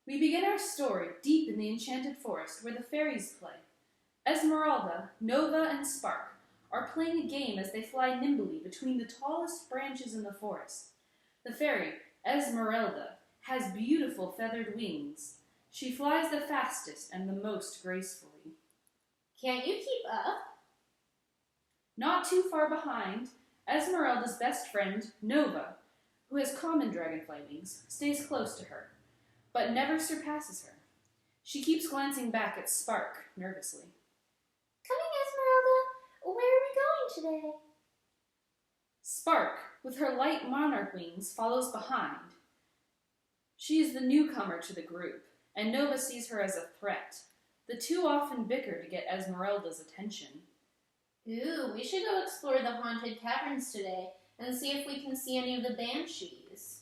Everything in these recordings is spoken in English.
We begin our story deep in the enchanted forest where the fairies play. Esmeralda, Nova, and Spark are playing a game as they fly nimbly between the tallest branches in the forest. The fairy, Esmeralda, has beautiful feathered wings. She flies the fastest and the most gracefully. Can't you keep up? Not too far behind, Esmeralda's best friend, Nova, who has common dragonfly wings, stays close to her, but never surpasses her. She keeps glancing back at Spark nervously. Coming, Esmeralda. Where are we going today? Spark, with her light monarch wings, follows behind. She is the newcomer to the group, and Nova sees her as a threat. The two often bicker to get Esmeralda's attention. Ooh, we should go explore the haunted caverns today and see if we can see any of the banshees.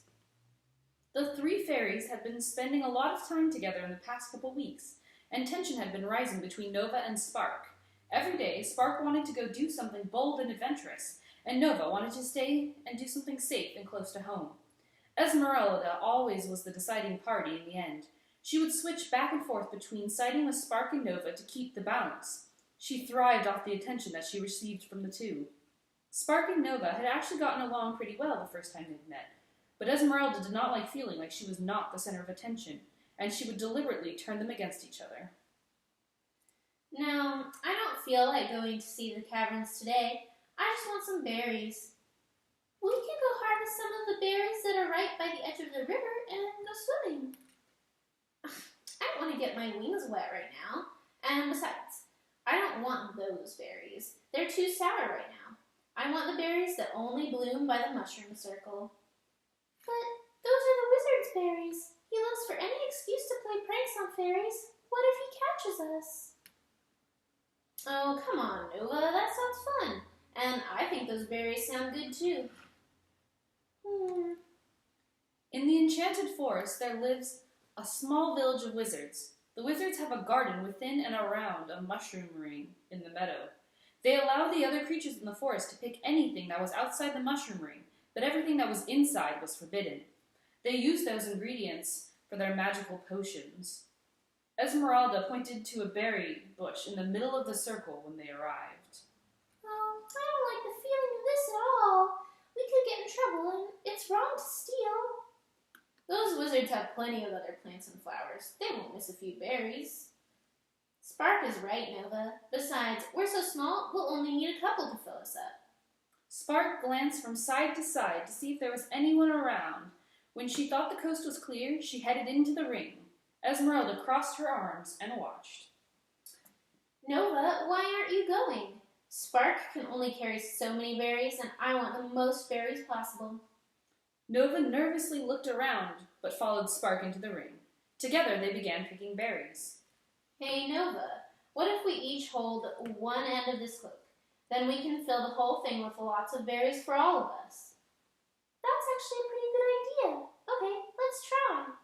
The three fairies had been spending a lot of time together in the past couple weeks, and tension had been rising between Nova and Spark. Every day, Spark wanted to go do something bold and adventurous, and Nova wanted to stay and do something safe and close to home. Esmeralda always was the deciding party in the end. She would switch back and forth between siding with Spark and Nova to keep the balance. She thrived off the attention that she received from the two. Spark and Nova had actually gotten along pretty well the first time they'd met, but Esmeralda did not like feeling like she was not the center of attention, and she would deliberately turn them against each other. No, I don't feel like going to see the caverns today. I just want some berries. We can go harvest some of the berries that are right by the edge of the river and go swimming. I don't want to get my wings wet right now. And besides, I don't want those berries. They're too sour right now. I want the berries that only bloom by the mushroom circle. But those are the wizard's berries. He looks for any excuse to play pranks on fairies. What if he catches us? Oh, come on, Nova. That sounds fun. And I think those berries sound good too. In the enchanted forest there lives a small village of wizards. The wizards have a garden within and around a mushroom ring in the meadow. They allow the other creatures in the forest to pick anything that was outside the mushroom ring, but everything that was inside was forbidden. They used those ingredients for their magical potions. Esmeralda pointed to a berry bush in the middle of the circle when they arrived. Oh, I don't like the feeling of this at all. We could get in trouble, and it's wrong to steal. Those wizards have plenty of other plants and flowers. They won't miss a few berries. Spark is right, Nova. Besides, we're so small, we'll only need a couple to fill us up. Spark glanced from side to side to see if there was anyone around. When she thought the coast was clear, she headed into the ring. Esmeralda crossed her arms and watched. Nova, why aren't you going? Spark can only carry so many berries, and I want the most berries possible. Nova nervously looked around, but followed Spark into the ring. Together they began picking berries. Hey, Nova, what if we each hold one end of this cloak? Then we can fill the whole thing with lots of berries for all of us. That's actually a pretty good idea. Okay, let's try.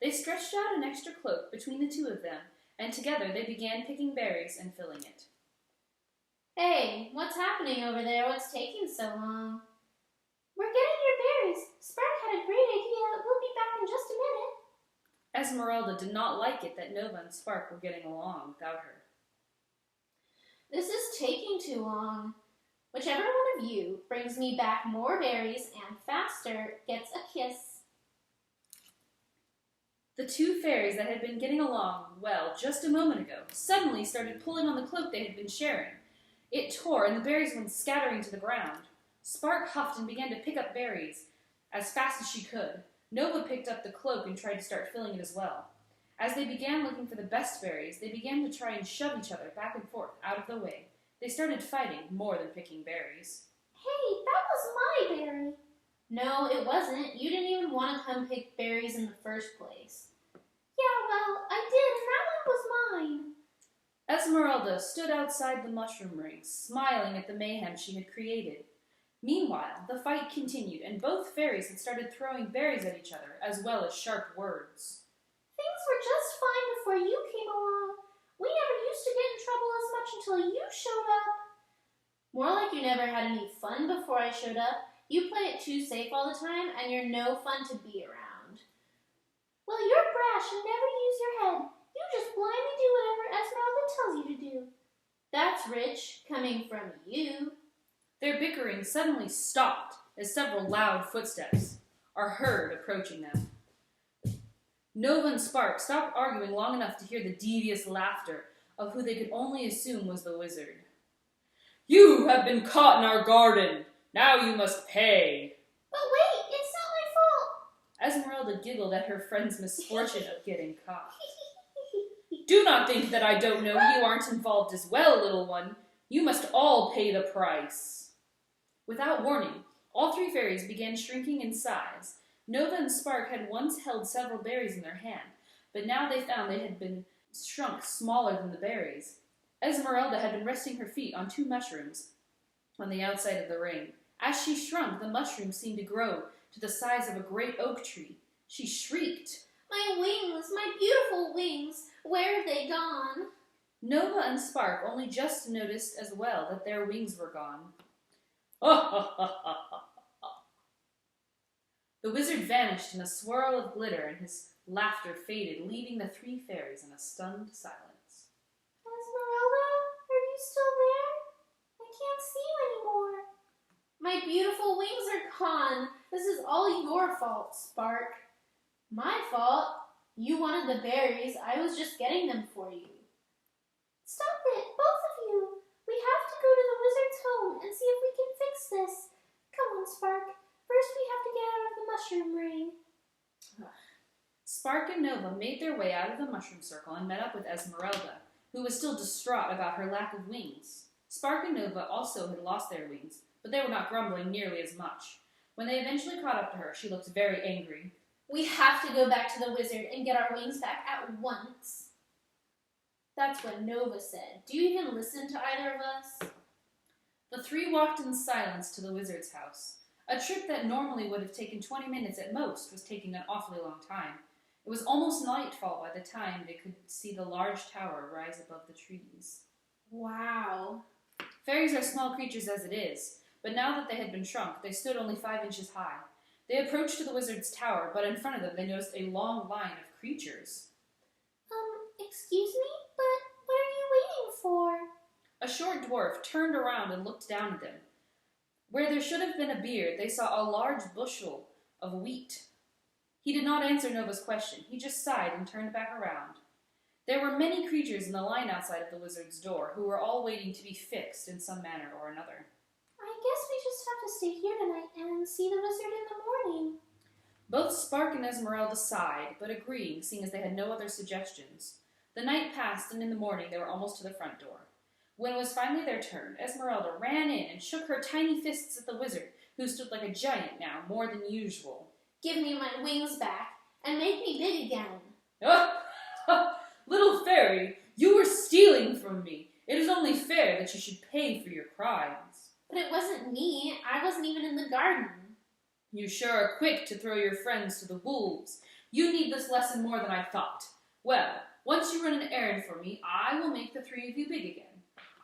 They stretched out an extra cloak between the two of them, and together they began picking berries and filling it. Hey, what's happening over there? What's taking so long? We're getting your berries. Spark had a great idea. We'll be back in just a minute. Esmeralda did not like it that Nova and Spark were getting along without her. This is taking too long. Whichever one of you brings me back more berries and faster gets a kiss. The two fairies that had been getting along well just a moment ago suddenly started pulling on the cloak they had been sharing. It tore, and the berries went scattering to the ground. Spark huffed and began to pick up berries as fast as she could. Nova picked up the cloak and tried to start filling it as well. As they began looking for the best berries, they began to try and shove each other back and forth out of the way. They started fighting more than picking berries. Hey, that was my berry. No, it wasn't. You didn't even want to come pick berries in the first place. Yeah, well, I did, and that one was mine. Esmeralda stood outside the mushroom ring, smiling at the mayhem she had created. Meanwhile, the fight continued, and both fairies had started throwing berries at each other, as well as sharp words. Things were just fine before you came along. We never used to get in trouble as much until you showed up. More like you never had any fun before I showed up. You play it too safe all the time, and you're no fun to be around. Well, you're brash and That's rich, coming from you. Their bickering suddenly stopped as several loud footsteps are heard approaching them. Nova and Spark stopped arguing long enough to hear the devious laughter of who they could only assume was the wizard. "You have been caught in our garden. Now you must pay." But wait, it's not Esmeralda giggled at her friend's misfortune of getting caught. my fault. "Do not think that I don't know you aren't involved as well, little one. You must all pay the price." Without warning, all three fairies began shrinking in size. Nova and Spark had once held several berries in their hand, but now they found they had been shrunk smaller than the berries. Esmeralda had been resting her feet on 2 mushrooms on the outside of the ring. As she shrunk, the mushrooms seemed to grow to the size of a great oak tree. She shrieked. My wings, my beautiful wings, where have they gone? Nova and Spark only just noticed as well that their wings were gone. The wizard vanished in a swirl of glitter, and his laughter faded, leaving the three fairies in a stunned silence. Esmeralda, are you still there? I can't see you anymore. My beautiful wings are gone. This is all your fault, Spark. My fault? You wanted the berries. I was just getting them for you. Stop it, both of you. We have to go to the wizard's home and see if we can fix this. Come on, Spark. First we have to get out of the mushroom ring. Spark and Nova made their way out of the mushroom circle and met up with Esmeralda, who was still distraught about her lack of wings. Spark and Nova also had lost their wings, but they were not grumbling nearly as much. When they eventually caught up to her, she looked very angry. We have to go back to the wizard and get our wings back at once. That's what Nova said. Do you even listen to either of us? The three walked in silence to the wizard's house. A trip that normally would have taken 20 minutes at most was taking an awfully long time. It was almost nightfall by the time they could see the large tower rise above the trees. Wow. Fairies are small creatures as it is, but now that they had been shrunk, they stood only 5 inches high. They approached to the wizard's tower, but in front of them they noticed a long line of creatures. Excuse me, but what are you waiting for? A short dwarf turned around and looked down at them. Where there should have been a beard, they saw a large bushel of wheat. He did not answer Nova's question. He just sighed and turned back around. There were many creatures in the line outside of the wizard's door who were all waiting to be fixed in some manner or another. I guess we just have to stay here tonight and see the wizard in the morning. Both Spark and Esmeralda sighed, but agreeing, seeing as they had no other suggestions. The night passed, and in the morning they were almost to the front door. When it was finally their turn, Esmeralda ran in and shook her tiny fists at the wizard, who stood like a giant now, more than usual. Give me my wings back and make me big again. Little fairy, you were stealing from me. It is only fair that you should pay for your crimes. But it wasn't me. I wasn't even in the garden. You sure are quick to throw your friends to the wolves. You need this lesson more than I thought. Well, once you run an errand for me, I will make the three of you big again.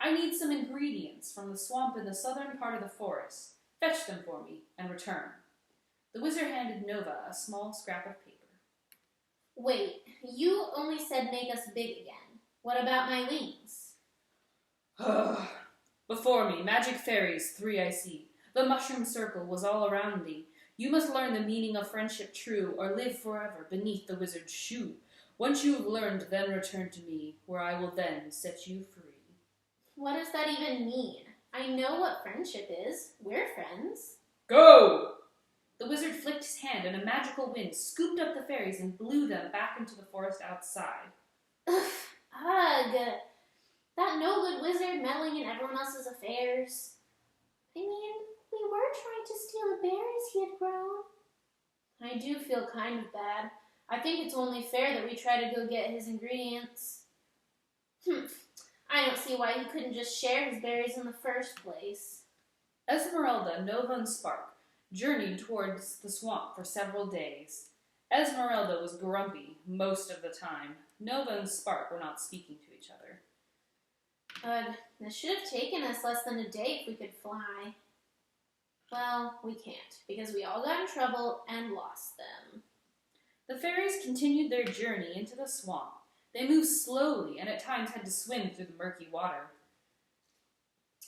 I need some ingredients from the swamp in the southern part of the forest. Fetch them for me, and return. The wizard handed Nova a small scrap of paper. Wait, you only said make us big again. What about my wings? Before me, magic fairies, 3 I see. The mushroom circle was all around thee. You must learn the meaning of friendship true, or live forever beneath the wizard's shoe. Once you have learned, then return to me, where I will then set you free. What does that even mean? I know what friendship is. We're friends. Go! The wizard flicked his hand, and a magical wind scooped up the fairies and blew them back into the forest outside. Ugh! That no-good wizard meddling in everyone else's affairs. I mean, we were trying to steal the berries he had grown. I do feel kind of bad. I think it's only fair that we try to go get his ingredients. I don't see why he couldn't just share his berries in the first place. Esmeralda, Nova, and Spark journeyed towards the swamp for several days. Esmeralda was grumpy most of the time. Nova and Spark were not speaking to each other. This should have taken us less than a day if we could fly. Well, we can't, because we all got in trouble and lost them. The fairies continued their journey into the swamp. They moved slowly and at times had to swim through the murky water.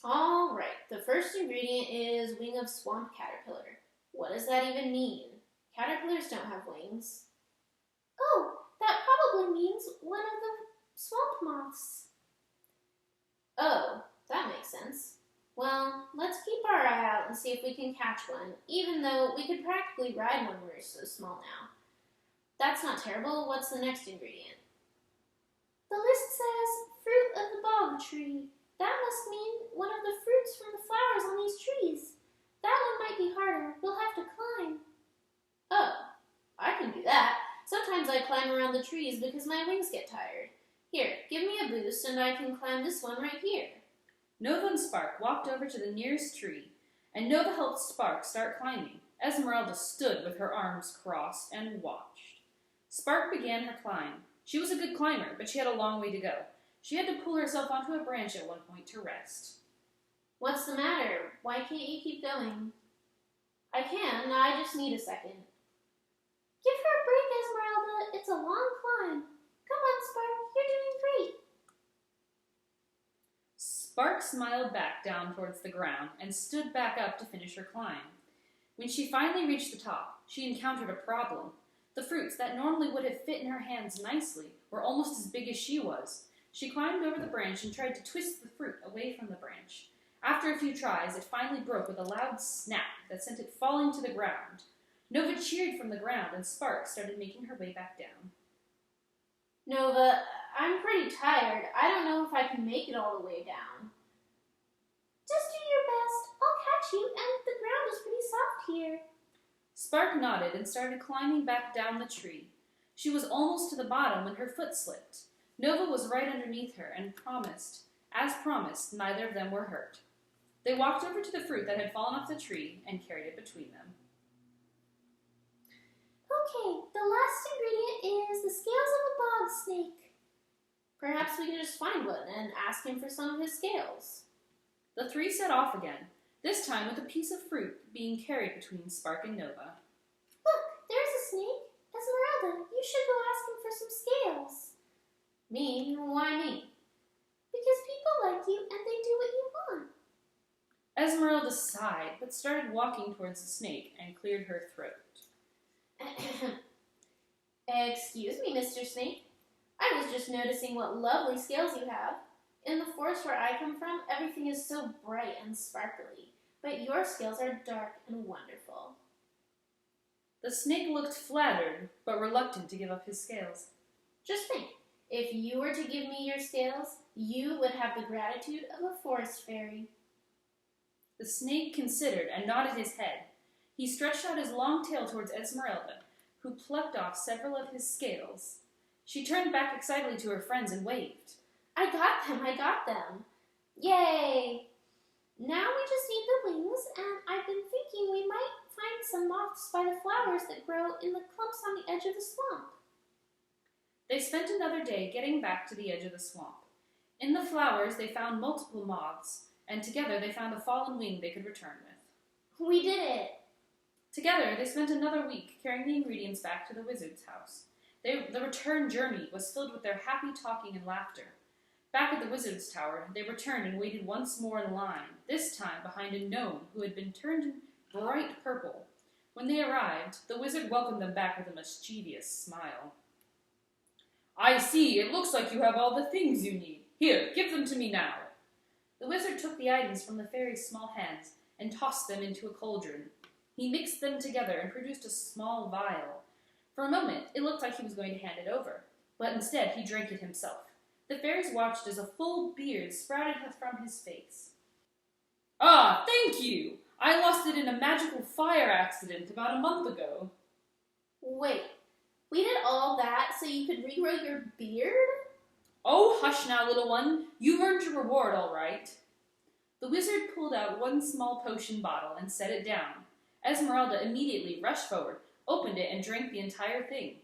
Alright, the first ingredient is wing of swamp caterpillar. What does that even mean? Caterpillars don't have wings. Oh, that probably means one of the swamp moths. Oh, that makes sense. Well, let's keep our eye out and see if we can catch one, even though we could practically ride one, we're so small now. That's not terrible. What's the next ingredient? The list says fruit of the bog tree. That must mean one of the fruits from the flowers on these trees. That one might be harder. We'll have to climb. Oh, I can do that. Sometimes I climb around the trees because my wings get tired. Here, give me a boost and I can climb this one right here. Nova and Spark walked over to the nearest tree, and Nova helped Spark start climbing. Esmeralda stood with her arms crossed and watched. Spark began her climb. She was a good climber, but she had a long way to go. She had to pull herself onto a branch at one point to rest. What's the matter? Why can't you keep going? I can, I just need a second. Give her a break, Esmeralda. It's a long climb. Come on, Spark. You're doing great. Spark smiled back down towards the ground and stood back up to finish her climb. When she finally reached the top, she encountered a problem. The fruits that normally would have fit in her hands nicely were almost as big as she was. She climbed over the branch and tried to twist the fruit away from the branch. After a few tries, it finally broke with a loud snap that sent it falling to the ground. Nova cheered from the ground, and Spark started making her way back down. Nova, I'm pretty tired. I don't know if I can make it all the way down. Just do your best. I'll catch you, and the ground is pretty soft here. Spark nodded and started climbing back down the tree. She was almost to the bottom when her foot slipped. Nova was right underneath her and as promised, neither of them were hurt. They walked over to the fruit that had fallen off the tree and carried it between them. Okay, the last ingredient is the scales of a bog snake. Perhaps we can just find one and ask him for some of his scales. The three set off again, this time with a piece of fruit being carried between Spark and Nova. Look, there's a snake. Esmeralda, you should go ask him for some scales. Me? Why me? Because people like you and they do what you want. Esmeralda sighed, but started walking towards the snake and cleared her throat. Excuse me, Mr. Snake. I was just noticing what lovely scales you have. In the forest where I come from, everything is so bright and sparkly, but your scales are dark and wonderful. The snake looked flattered, but reluctant to give up his scales. Just think, if you were to give me your scales, you would have the gratitude of a forest fairy. The snake considered and nodded his head. He stretched out his long tail towards Esmeralda, who plucked off several of his scales. She turned back excitedly to her friends and waved. I got them. Yay! Now we just need the wings, and I've been thinking we might find some moths by the flowers that grow in the clumps on the edge of the swamp. They spent another day getting back to the edge of the swamp. In the flowers they found multiple moths, and together they found a fallen wing they could return with. We did it! Together they spent another week carrying the ingredients back to the wizard's house. The return journey was filled with their happy talking and laughter. Back at the wizard's tower, they returned and waited once more in line, this time behind a gnome who had been turned bright purple. When they arrived, the wizard welcomed them back with a mischievous smile. I see, it looks like you have all the things you need. Here, give them to me now. The wizard took the items from the fairy's small hands and tossed them into a cauldron. He mixed them together and produced a small vial. For a moment, it looked like he was going to hand it over, but instead he drank it himself. The fairies watched as a full beard sprouted from his face. Ah, thank you! I lost it in a magical fire accident about a month ago. Wait, we did all that so you could regrow your beard? Oh, hush now, little one. You've earned your reward, all right. The wizard pulled out one small potion bottle and set it down. Esmeralda immediately rushed forward, opened it, and drank the entire thing.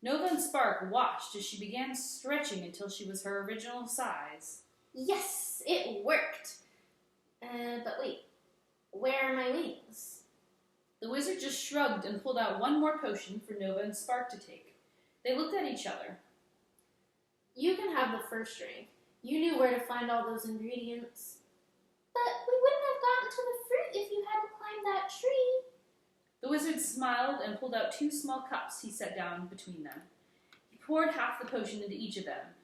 Nova and Spark watched as she began stretching until she was her original size. Yes, it worked. But wait, where are my wings? The wizard just shrugged and pulled out one more potion for Nova and Spark to take. They looked at each other. You can have the first drink. You knew where to find all those ingredients. But we wouldn't have gotten to the fruit if you hadn't climbed that tree. The wizard smiled and pulled out 2 small cups he set down between them. He poured half the potion into each of them.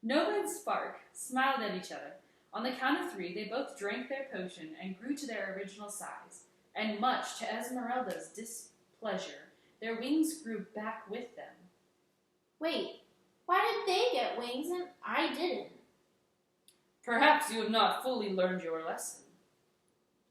Nova and Spark smiled at each other. On the count of 3, they both drank their potion and grew to their original size. And much to Esmeralda's displeasure, their wings grew back with them. Wait, why did they get wings and I didn't? Perhaps you have not fully learned your lesson.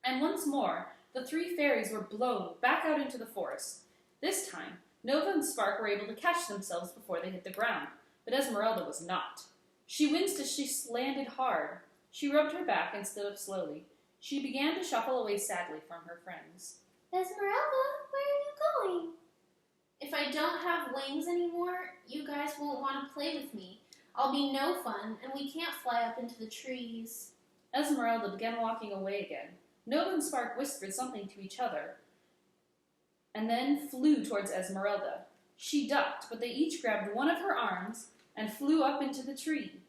And once more, the 3 fairies were blown back out into the forest. This time, Nova and Spark were able to catch themselves before they hit the ground, but Esmeralda was not. She winced as she landed hard. She rubbed her back and stood up slowly. She began to shuffle away sadly from her friends. Esmeralda, where are you going? If I don't have wings anymore, you guys won't want to play with me. I'll be no fun, and we can't fly up into the trees. Esmeralda began walking away again. Nova and Spark whispered something to each other, and then flew towards Esmeralda. She ducked, but they each grabbed one of her arms and flew up into the tree.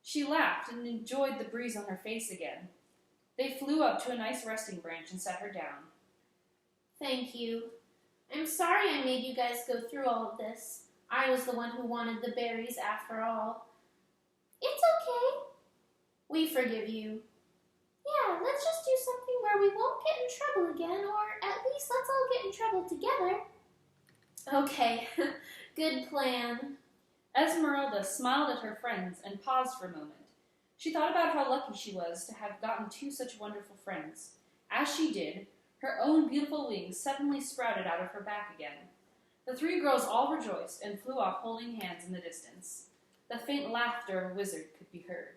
She laughed and enjoyed the breeze on her face again. They flew up to a nice resting branch and set her down. Thank you. I'm sorry I made you guys go through all of this. I was the one who wanted the berries after all. It's okay. We forgive you. Yeah, let's just do something where we won't get in trouble again, or at least let's all get in trouble together. Okay, good plan. Esmeralda smiled at her friends and paused for a moment. She thought about how lucky she was to have gotten 2 such wonderful friends. As she did, her own beautiful wings suddenly sprouted out of her back again. The 3 girls all rejoiced and flew off holding hands in the distance. The faint laughter of a wizard could be heard.